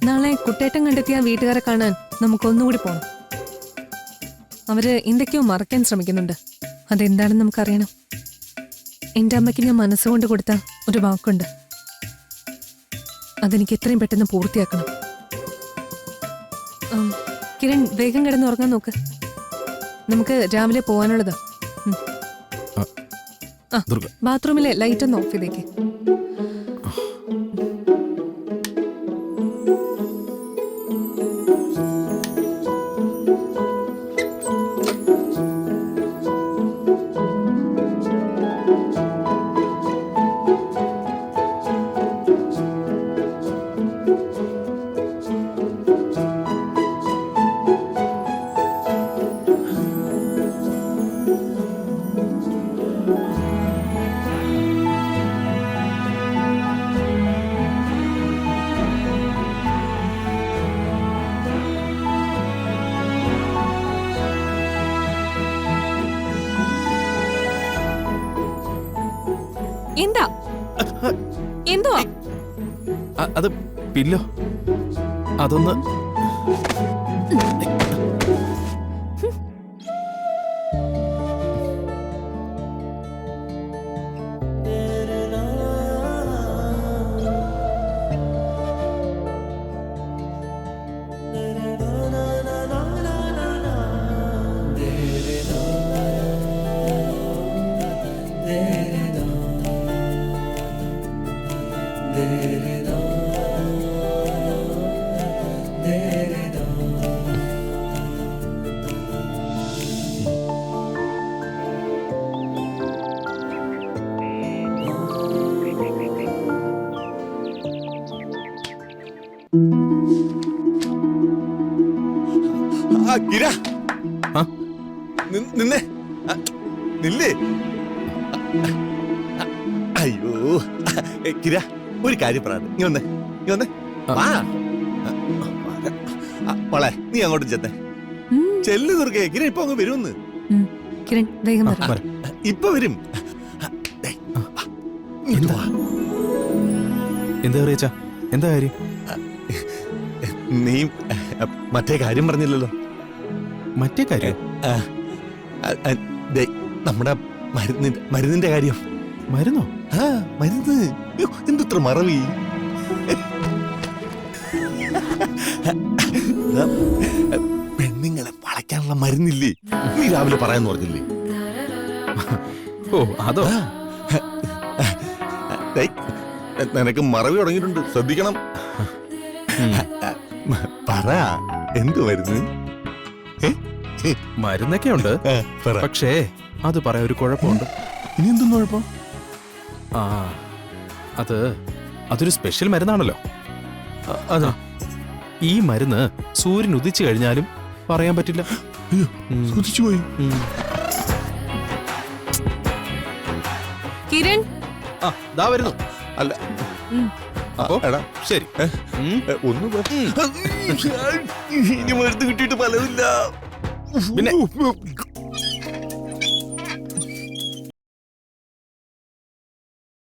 നാളെ കുട്ടേട്ടൻ കണ്ടെത്തിയ വീട്ടുകാരെ കാണാൻ നമുക്കൊന്നുകൂടി പോണം. അവര് എന്തൊക്കെയോ മറക്കാൻ ശ്രമിക്കുന്നുണ്ട്. അതെന്താണെന്ന് നമുക്കറിയണം. എന്റെ അമ്മയ്ക്ക് ഞാൻ മനസ്സുകൊണ്ട് കൊടുത്ത ഒരു വാക്കുണ്ട്. അതെനിക്ക് എത്രയും പെട്ടെന്ന് പൂർത്തിയാക്കണം. കിരൺ, വേഗം കിടന്ന് ഉറങ്ങാൻ നോക്ക്. നമുക്ക് രാവിലെ പോവാനുള്ളതാ. ബാത്റൂമിലെ ലൈറ്റ് ഒന്ന് ഓഫ് ചെയ്തേക്ക്. എന്താ എന്തോ അത് പില്ലോ അതൊന്ന് നിന്നേ നില്ലേ. അയ്യോ കിര, ഒരു കാര്യം പറയാം. നീ വന്നേ, നീ വന്നേ. മോളെ, നീ അങ്ങോട്ട് ചെന്നേ. ചെല്ലു തുറക്കേ. കിര ഇപ്പൊ അങ്ങ് വരുമെന്ന്. കിരൺ, വേഗം ഇപ്പൊ വരും. എന്താ പറയാ? എന്താ കാര്യം? നീ മറ്റേ കാര്യം പറഞ്ഞില്ലല്ലോ. മറ്റേ കാര്യം? നമ്മുടെ മരുന്നിന്റെ കാര്യം. മരുന്നോ? മരുന്ന്. എന്തത്ര മറവി. പെണ്ണുങ്ങളെ വളയ്ക്കാനുള്ള മരുന്നില്ലേ, നീ രാവിലെ പറയാന്ന് പറഞ്ഞില്ലേ? ഓ അതോ? നിനക്ക് മറവി തുടങ്ങിയിട്ടുണ്ട്, ശ്രദ്ധിക്കണം. പറ, എന്ത് മരുന്ന്? മരുന്നൊക്കെ ഉണ്ട്, പക്ഷേ അത് പറയാൻ ഒരു കുഴപ്പമുണ്ട്. ഇനി എന്തൊന്നും കുഴപ്പം? അതൊരു സ്പെഷ്യൽ മരുന്നാണല്ലോ. അതാ, ഈ മരുന്ന് സൂര്യൻ ഉദിച്ചു കഴിഞ്ഞാലും പറയാൻ പറ്റില്ല. പോയി. കിരൺ, ദാ വരുന്നു. അല്ല അപ്പോ എടാ ശരി. ഒന്ന് ഇനി മരുന്ന് കിട്ടിയിട്ട് ഫലമില്ല. പിന്നെ